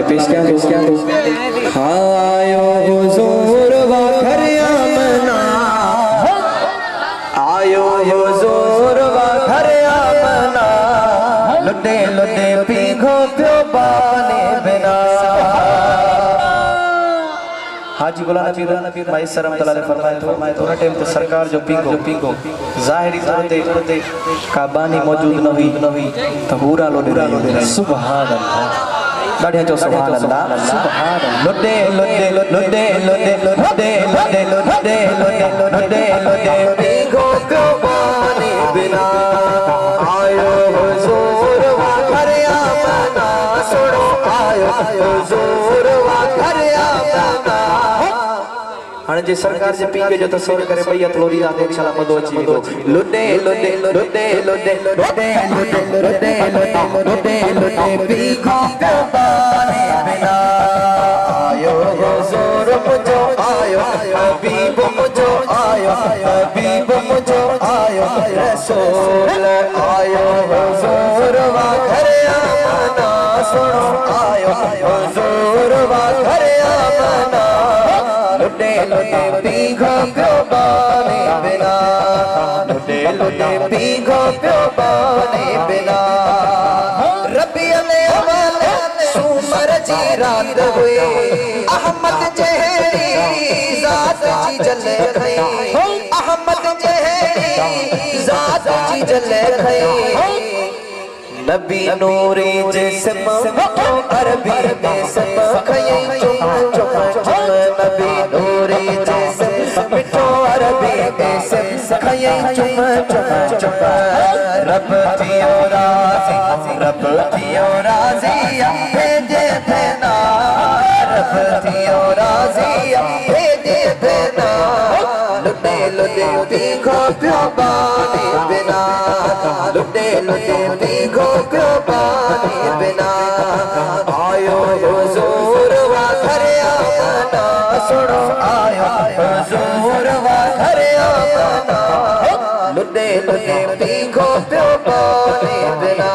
पेश क्या दो आयो हुजूर वाखर आमना आयो हुजूर वाखर आमना लुटे लुटे पीघो प्यो बाने बिना हाजी गुलाम नबी भाई शर्म तलाले फरमाए तो टाइम तो सरकार जो पीघो जाहिरी तौर ते काबानी मौजूद न हुई तो पूरा लोडे सुभान अल्लाह गाड़ियां जो सुभान अल्लाह सुभान लुटे लुटे लुटे लुटे लुटे लुटे लुटे लुटे लुटे पीघो प्यो बाने बिना आयो हुजूर वाखर आमना सुनो आयो हुजूर वाखर आमना हाणे जे सरकार जे पीके जो तस्वीर करे भैया तलोरी दा देख शाला मदो अची दो लुटे लुटे लुटे लुटे लुटे लुटे लुटे लुटे पीखो प्यो बाने बिना आयो हुजूर मुझो आयो हबीब मुझो आयो हबीब मुझो आयो रसूल आयो हुजूर वाखर आमना सुनो आयो हुजूर वाखर आमना लुटे लुटे पीघो प्यो बाने बिना लुटे लुटे पीघो प्यो बाने बिना रबियल अव्वल सुमर जी रात हुई अहमद जहरी जात जी जले खई अहमद जहरी जात जी जले खई नबी नूरी जिस्म अरबी जिस्म खई चुम चुम नबी नूरी जिस्म मिठो अरबी जिस्म खई चुम चुम रब थियो राजी भेजे भेना रब थियो राजी भेजे भेना लुटे लुटे पीघो प्यो बाने बिना लुटे लुटे पीघो प्यो बाने बिना आयो हुजूर वाखर आमना सुनो आयो हुजूर वाखर आमना लुटे लुटे पीघो प्यो बाने बिना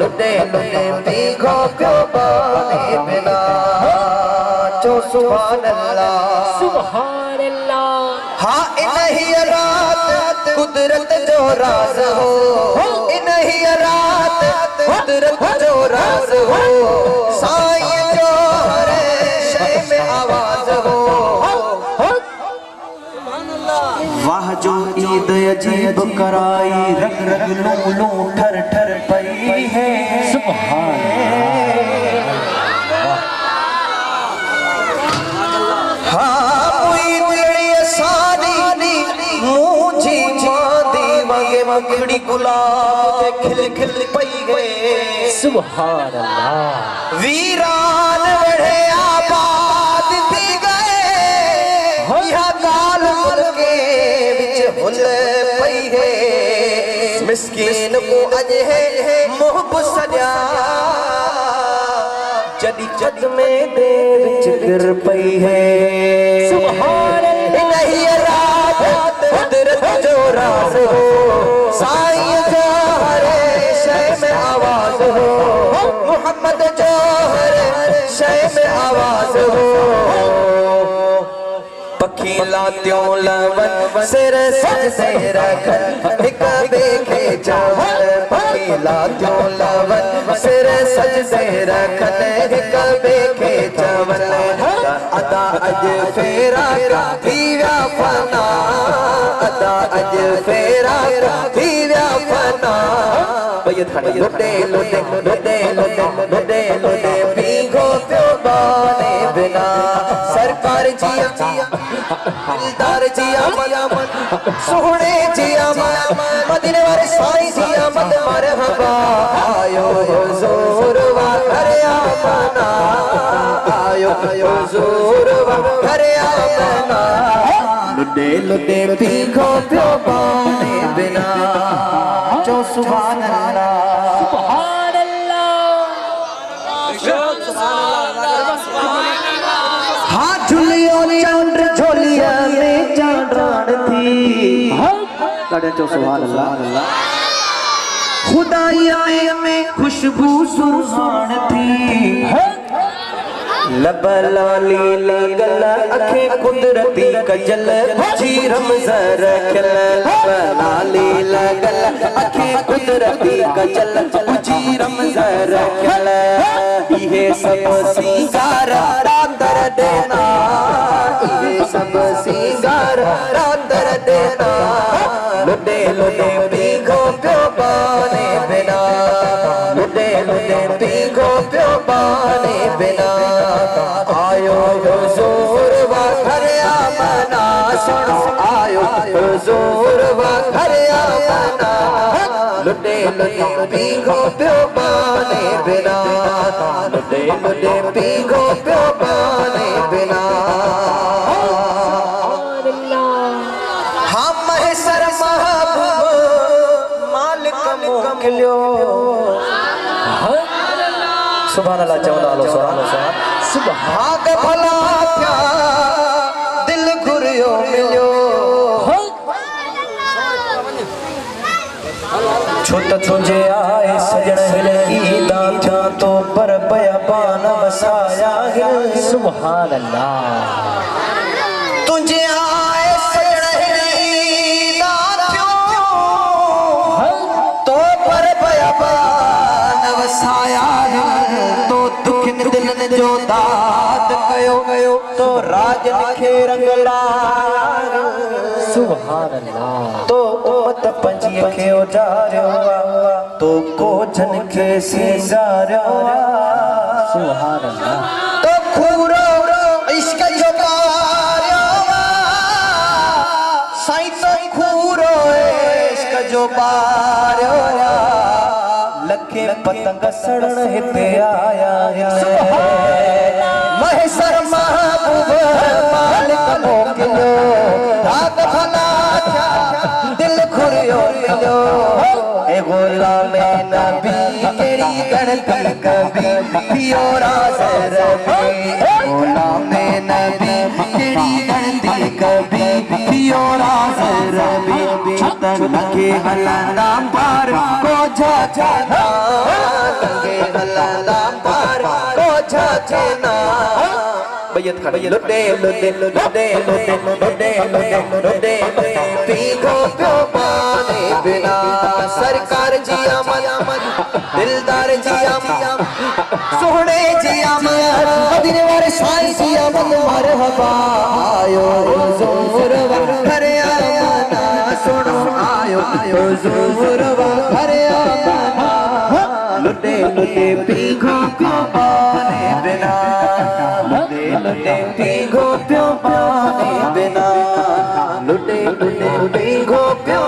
लुटे लुटे पीघो प्यो बाने बिना जो सुभान अल्लाह सुभान अल्लाह हाँ इनही रात कुदरत जो राज हो इनही रात कुदरत जो राज हो साईं जो हर शय में आवाज हो वाह जो ईद अजीब कराई रग रग लू ठर ठर पई है सुभान मगड़ी गुलाब खिल खिल पई गए सुभान अल्लाह वीरान बढ़े आबाद थी गए यह काल के विच हुल पई है मिस्कीन को अज है मोहब सजा जदी जद में दे विच गिर पई है सुभान अल्लाह नहीं रात कुदरत जो राज हो साईं जो हर शय में आवाज हो मोहम्मद जो हर शय में आवाज हो पखीला त्यों लवन सिर सज से रखन हिक बेखे चावल पखीला त्यों लवन सिर सज से रखन हिक बेखे चावल अदा अज फेरा का दीवा फना अदा अज फेरा का दीवा फना भैया थाने लुटे लुटे लुटे लुटे लुटे लुटे पीघो प्यो बाने बिना सरकार जिया दिलदार जिया मन सोहणे जिया मन मदीने वाले साईं जिया मत मरहबा आयो हुजूर वाखर आमना आयो हुजूर वाखर आमना लुटे लुटे पीघो प्यो बाने बिना जो सुभान अल्लाह सुभान अल्लाह हाथ झुलियो चांद झोलिया में चांदरान थी कड़े जो सुभान अल्लाह खुदाई में खुशबू सुहान थी लब लाली लगल अखे कुदरती कजल जी रमज़र खिल लब लाली लगल अखे कुदरती कजल जी रमज़र खिल ये सब सिंगार रातर देना ये सब सिंगार रातर देना लुटे लुटे पीघो प्यो पाने बिना लुटे लुटे पीघो प्यो पाने बिना आयो हुजूर वा घर आमना सुनो आयो हुजूर वा घर आमना लुटे लुटे पीघो प्यो पाने बिना लुटे लुटे पीघो प्यो पाने बिना हम महसर महबूब मालिक मोकिलियो सुभान अल्लाह चवंदा हलो सुभान भला क्या दिल घुरियो मिलियो छो त तुझे आए सजण हिल दांथा तो पर पया पान वसाया हिल सुभान अल्लाह तुझे आए सजण हिल दांथा तो पर पया पान वसाया तो दुखिन दिलन जो दाद कयो कयो तो राज लिखे रंग लाया सुभान अल्लाह तो उम्मत पंजी खे उजारियो तो कोझन खे सिंगारियो सुभान अल्लाह तो खूरो इश्क जो पारियो साईं तो खूरो इश्क जो पारियो लखे पतंग सड़न हिते आया महसर महबूब मालिक मोकिलियो आग भला दिल घुरियो मिलियो ए गुलाम नबी तेरी गणती कभी पियो राज़ रबी गुलाम नबी तेरी गणती कभी पियो राज़ रबी लगे हलंदा पार को झाझना लगे हलंदा पार को झाझना बैयत खड़े लुटे लुटे लुटे लुटे लुटे लुटे लुटे पीघो प्यो पाने बिना सरकार जी अमन दिलदार जी अमन सोहणे जी अमन मदीने वाले साईं जी अमन मरहबा आयो हुजूर वा घर आमना सुनो आयो हुजूर वा घर आमना लुटे लुटे पीघो प्यो पाने बिना लुटे लुटे पीघो प्यो पाने बिना लुटे लुटे पीघो प्यो